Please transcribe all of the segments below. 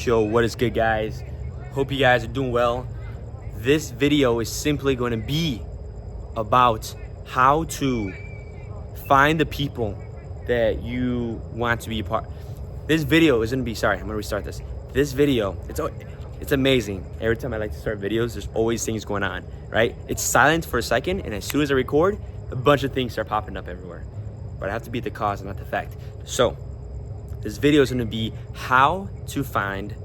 Yo, what is good, guys? Hope you guys are doing well. This video is simply going to be about how to find the people that you want to be a part. This video is going to be, I'm going to restart this. This video, it's amazing. Every time I like to start videos, there's always things going on, right? It's silent for a second, and as soon as I record, a bunch of things start popping up everywhere. But I have to be the cause and not the effect. So, this video is going to be how to find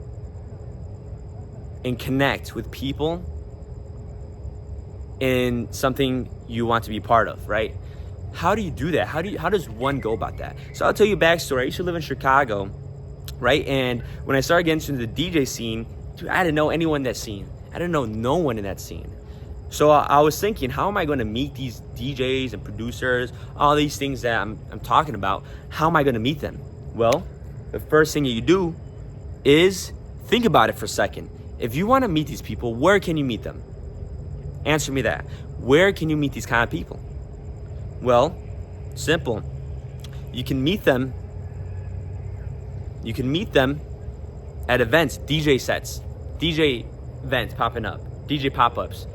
and connect with people in something you want to be part of, right? How do you do that? How does one go about that? So I'll tell you a backstory. I used to live in Chicago, right? And when I started getting into the DJ scene, dude, I didn't know anyone in that scene. I didn't know no one in that scene. So I was thinking, how am I going to meet these DJs and producers, all these things that I'm talking about? How am I going to meet them? Well, the first thing you do is think about it for a second. If you want to meet these people, where can you meet them? Answer me that. Where can you meet these kind of people? Well, simple. You can meet them at events, DJ sets, DJ events popping up, DJ pop-ups.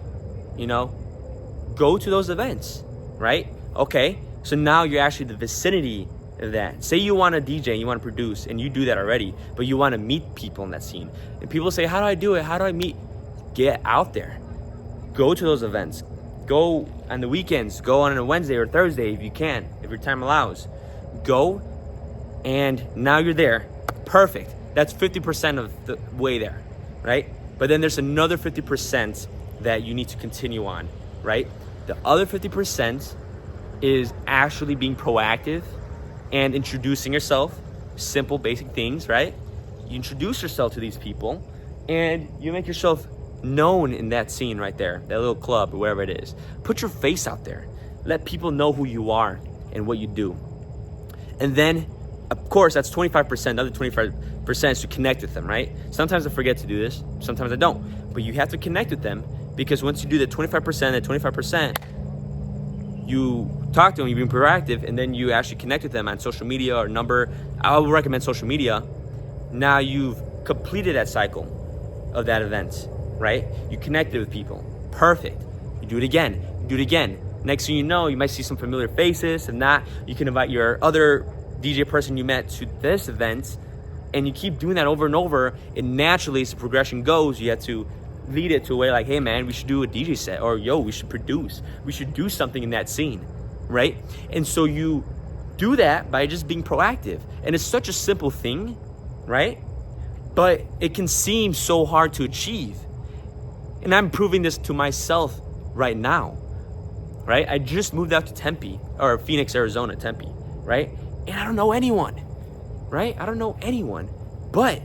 Go to those events, right? Okay, so now you're actually the vicinity of that. Say you want to DJ, you want to produce, and you do that already, but you want to meet people in that scene. And people say, how do I do it? How do I meet? Get out there. Go to those events. Go on the weekends. Go on a Wednesday or Thursday if you can, if your time allows. Go, and now you're there. Perfect. That's 50% of the way there, right? But then there's another 50% that you need to continue on, right? The other 50% is actually being proactive and introducing yourself. Simple, basic things, right? You introduce yourself to these people and you make yourself known in that scene right there, that little club or wherever it is. Put your face out there. Let people know who you are and what you do. And then, of course, that's 25%. The other 25% is to connect with them, right? Sometimes I forget to do this. Sometimes I don't. But you have to connect with them, because once you do the 25%, you talk to them, you've been proactive, and then you actually connect with them on social media or number. I would recommend social media. Now you've completed that cycle of that event, right? You connected with people. Perfect. You do it again. You do it again. Next thing you know, you might see some familiar faces. If not, you can invite your other DJ person you met to this event, and you keep doing that over and over. And naturally, as the progression goes, you have to lead it to a way like, hey man, we should do a DJ set, or yo, we should produce. We should do something in that scene, right? And so you do that by just being proactive. And it's such a simple thing, right? But it can seem so hard to achieve. And I'm proving this to myself right now, right? I just moved out to Tempe, or Phoenix, Arizona, Tempe, right? And I don't know anyone, right? I don't know anyone, but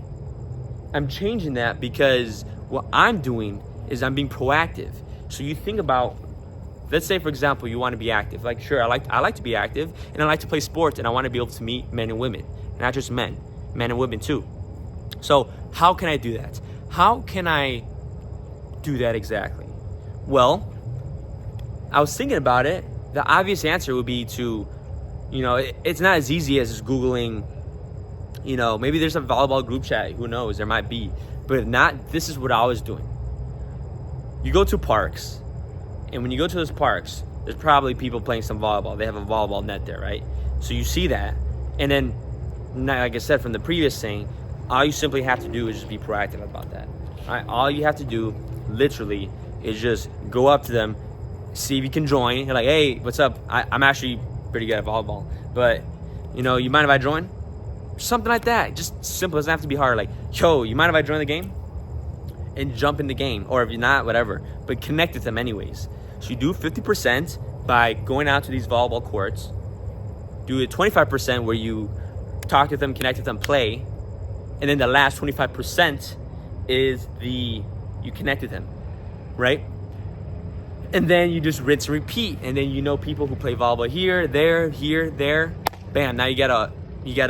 I'm changing that because what I'm doing is I'm being proactive. So you think about, let's say for example, you want to be active. Like, sure, I like to be active, and I like to play sports, and I want to be able to meet men and women, not just men and women too. So how can I do that? How can I do that exactly? Well, I was thinking about it. The obvious answer would be to, it's not as easy as just Googling, maybe there's a volleyball group chat. Who knows? There might be. But if not, this is what I was doing. You go to parks, and when you go to those parks, there's probably people playing some volleyball. They have a volleyball net there, right? So you see that, and then, like I said from the previous thing, all you simply have to do is just be proactive about that. All right? All you have to do, literally, is just go up to them, see if you can join. You're like, hey, what's up? I'm actually pretty good at volleyball, but, you mind if I join? Something like that. Just simple. It doesn't have to be hard. Like, yo, you mind if I join the game? And jump in the game. Or if you're not, whatever. But connect with them anyways. So you do 50% by going out to these volleyball courts. Do it 25% where you talk to them, connect with them, play. And then the last 25% is you connect with them, right? And then you just rinse and repeat. And then people who play volleyball here, there. Bam, now you got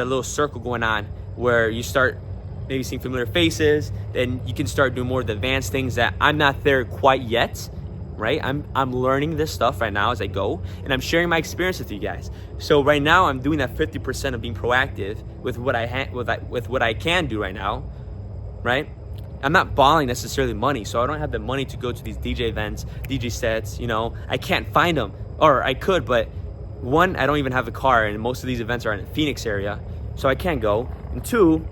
a little circle going on where you start maybe seeing familiar faces. Then you can start doing more of the advanced things that I'm not there quite yet, right? I'm learning this stuff right now as I go, and I'm sharing my experience with you guys. So right now I'm doing that 50% of being proactive with what I can do right now. right? I'm not balling necessarily money, so I don't have the money to go to these DJ events, DJ sets, you know. I can't find them, or I could, but one, I don't even have a car, and most of these events are in the Phoenix area, so I can't go. And two,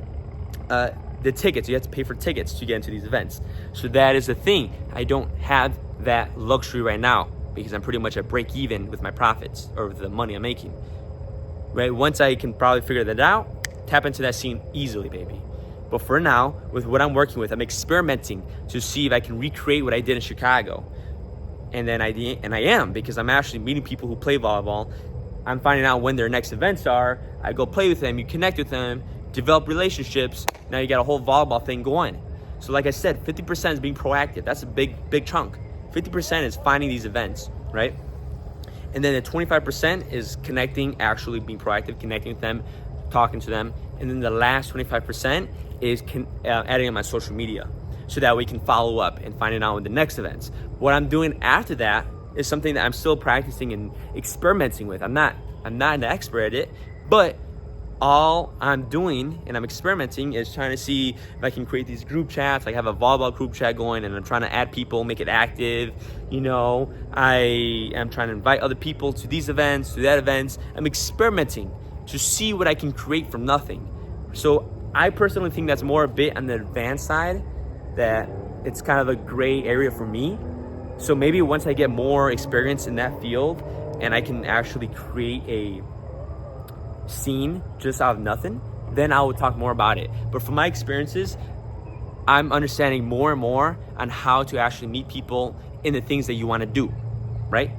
the tickets, you have to pay for tickets to get into these events. So that is the thing. I don't have that luxury right now because I'm pretty much at break even with my profits or with the money I'm making. Right? Once I can probably figure that out, tap into that scene easily, baby. But for now, with what I'm working with, I'm experimenting to see if I can recreate what I did in Chicago. And then I am, because I'm actually meeting people who play volleyball. I'm finding out when their next events are. I go play with them, you connect with them, develop relationships. Now you got a whole volleyball thing going. So like I said, 50% is being proactive. That's a big chunk. 50% is finding these events, right? And then the 25% is connecting, actually being proactive, connecting with them, talking to them. And then the last 25% is adding on my social media so that we can follow up and finding out when the next events. What I'm doing after that is something that I'm still practicing and experimenting with. I'm not an expert at it, but all I'm doing and I'm experimenting is trying to see if I can create these group chats. Like I have a volleyball group chat going and I'm trying to add people, make it active. You know, I am trying to invite other people to these events, to that events. I'm experimenting to see what I can create from nothing. So I personally think that's more a bit on the advanced side, that it's kind of a gray area for me. So maybe once I get more experience in that field and I can actually create a scene just out of nothing, then I will talk more about it. But from my experiences, I'm understanding more and more on how to actually meet people in the things that you want to do, right?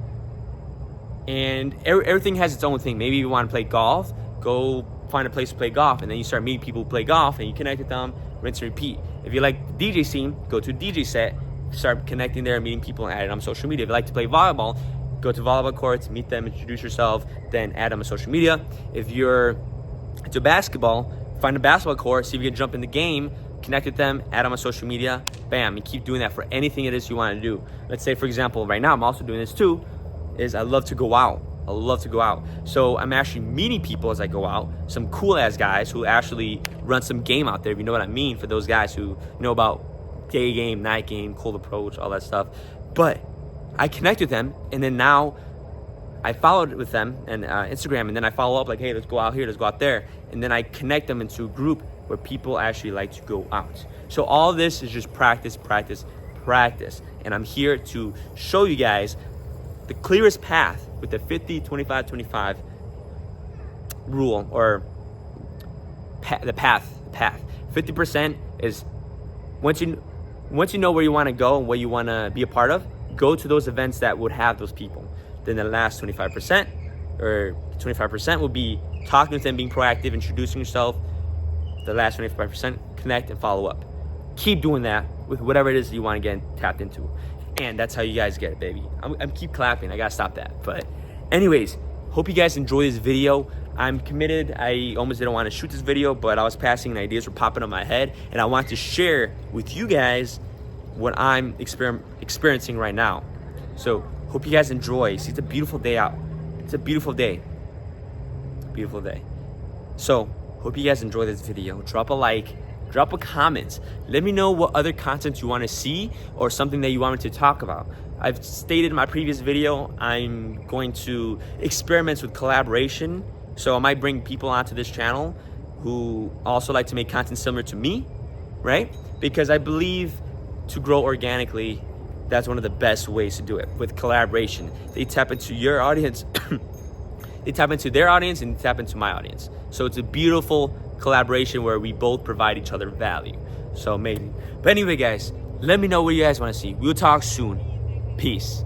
And everything has its own thing. Maybe you want to play golf, go find a place to play golf, and then you start meeting people who play golf and you connect with them, rinse and repeat. If you like the DJ scene, go to a DJ set, start connecting there, meeting people, and add it on social media. If you like to play volleyball, go to volleyball courts, meet them, introduce yourself, then add them on social media. If you're into basketball, find a basketball court, see if you can jump in the game, connect with them, add them on social media, bam, and keep doing that for anything it is you want to do. Let's say, for example, right now I'm also doing this too, is I love to go out. I love to go out. So I'm actually meeting people as I go out, some cool ass guys who actually run some game out there, if you know what I mean, for those guys who know about day game, night game, cold approach, all that stuff. But I connect with them, and then now I followed with them and Instagram, and then I follow up like, hey, let's go out here, let's go out there. And then I connect them into a group where people actually like to go out. So all this is just practice. And I'm here to show you guys the clearest path with the 50, 25, 25 rule, or the path. 50% is once you know where you want to go and what you want to be a part of, go to those events that would have those people. Then the last 25% or 25% will be talking with them, being proactive, introducing yourself. The last 25%, connect and follow up. Keep doing that with whatever it is that you want to get tapped into. And that's how you guys get it, baby. I'm keep clapping. I gotta stop that. But anyways, hope you guys enjoy this video. I'm committed. I almost didn't want to shoot this video, but I was passing and ideas were popping up my head, and I want to share with you guys what I'm experiencing right now. So hope you guys enjoy. See, it's a beautiful day out. It's a beautiful day. Beautiful day. So hope you guys enjoy this video. Drop a like, drop a comment. Let me know what other content you want to see or something that you want me to talk about. I've stated in my previous video, I'm going to experiment with collaboration. So I might bring people onto this channel who also like to make content similar to me, right? Because I believe to grow organically, that's one of the best ways to do it, with collaboration. They tap into your audience, they tap into their audience, and they tap into my audience. So it's a beautiful collaboration where we both provide each other value. So amazing. But anyway, guys, let me know what you guys want to see. We'll talk soon. Peace.